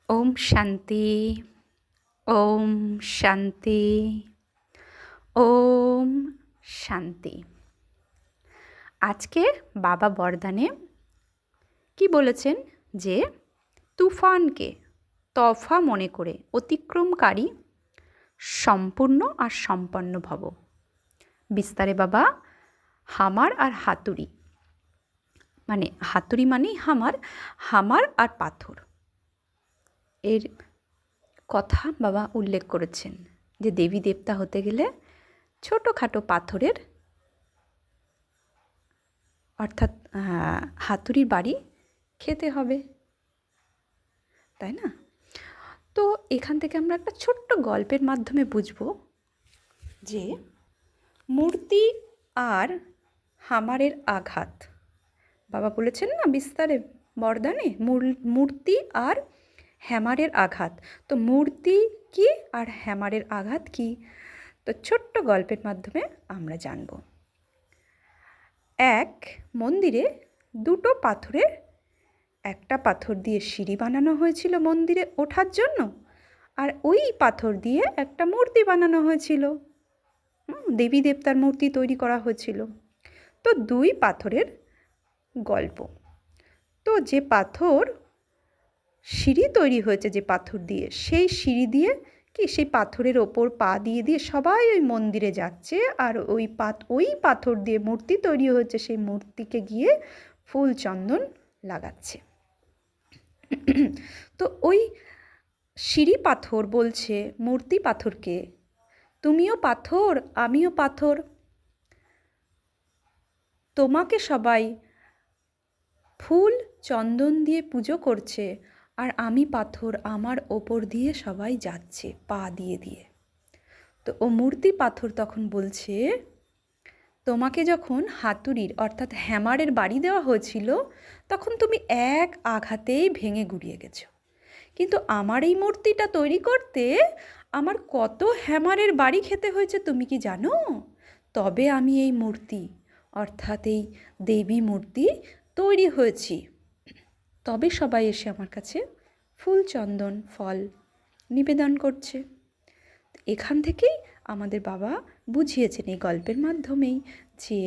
ওম শান্তি, ওম শান্তি, ওম শান্তি। আজকে বাবা বরদানে কি বলেছেন যে তুফানকে তফা মনে করে অতিক্রমকারী সম্পূর্ণ আর সম্পন্ন ভব। বিস্তারে বাবা হামার আর হাতুড়ি, মানে হাতুড়ি মানেই হামার, হামার আর পাথর এর কথা বাবা উল্লেখ করেছেন যে দেবী দেবতা হতে গেলে ছোটোখাটো পাথরের অর্থাৎ হাতুড়ির বাড়ি খেতে হবে, তাই না? তো এখান থেকে আমরা একটা ছোট্ট গল্পের মাধ্যমে বুঝব যে মূর্তি আর হামারের আঘাত। বাবা বলেছেন না বিস্তারে বরদানে মূর্তি আর হ্যামারের আঘাত। তো মূর্তি কি আর হ্যামারের আঘাত কি? তো ছোট্ট গল্পের মাধ্যমে আমরা জানব। এক মন্দিরে দুটো পাথরের, একটা পাথর দিয়ে সিঁড়ি বানানো হয়েছিল মন্দিরে ওঠার জন্য, আর ওই পাথর দিয়ে একটা মূর্তি বানানো হয়েছিল, দেবী দেবতার মূর্তি তৈরি করা হয়েছিল। তো দুই পাথরের গল্প। তো যে পাথর সিঁড়ি তৈরি হয়েছে যে পাথর দিয়ে, সেই সিঁড়ি দিয়ে কি সেই পাথরের ওপর পা দিয়ে দিয়ে সবাই ওই মন্দিরে যাচ্ছে, আর ওই পাথর দিয়ে মূর্তি তৈরি হয়েছে, সেই মূর্তিকে গিয়ে ফুল চন্দন লাগাচ্ছে। তো ওই সিঁড়ি পাথর বলছে মূর্তি পাথরকে, তুমিও পাথর আমিও পাথর, তোমাকে সবাই ফুল চন্দন দিয়ে পুজো করছে, আর আমি পাথর, আমার ওপর দিয়ে সবাই যাচ্ছে পা দিয়ে দিয়ে। তো ও মূর্তি পাথর তখন বলছে, তোমাকে যখন হাতুড়ির অর্থাৎ হ্যামারের বাড়ি দেওয়া হয়েছিল তখন তুমি এক আঘাতেই ভেঙে গুড়িয়ে গেছো, কিন্তু আমার এই মূর্তিটা তৈরি করতে আমার কত হ্যামারের বাড়ি খেতে হয়েছে তুমি কি জানো? তবে আমি এই মূর্তি অর্থাৎ এই দেবী মূর্তি তৈরি হয়েছি। তবে সবাই এসে আমার কাছে ফুল চন্দন ফল নিবেদন করছে। এখান থেকেই আমাদের বাবা বুঝিয়েছেন এই গল্পের মাধ্যমেই যে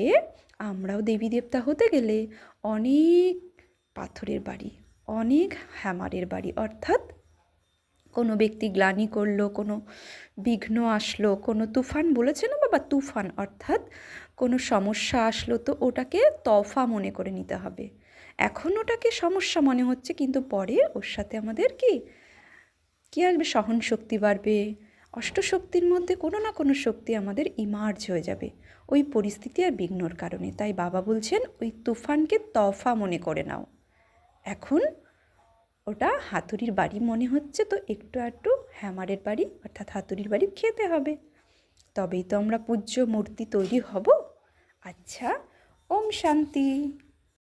আমরাও দেবী দেবতা হতে গেলে অনেক পাথরের বাড়ি, অনেক হ্যামারের বাড়ি, অর্থাৎ কোনো ব্যক্তি গ্লানি করলো, কোনো বিঘ্ন আসলো, কোনো তুফান বলেছে না বাবা, তুফান অর্থাৎ কোনো সমস্যা আসলো, তো ওটাকে তফা মনে করে নিতে হবে। এখন ওটাকে সমস্যা মনে হচ্ছে, কিন্তু পরে ওর সাথে আমাদের কি আসবে? সহন শক্তি বাড়বে, অষ্টশক্তির মধ্যে কোনো না কোনো শক্তি আমাদের ইমার্জ হয়ে যাবে ওই পরিস্থিতি আর বিঘ্নর কারণে। তাই বাবা বলছেন ওই তুফানকে তফা মনে করে নাও। এখন ওটা হাতুড়ির বাড়ি মনে হচ্ছে, তো একটু একটু হ্যামারের বাড়ি অর্থাৎ হাতুড়ির বাড়ি খেতে হবে, তবেই তো আমরা পূজ্য মূর্তি তৈরি হব। আচ্ছা, ওম শান্তি।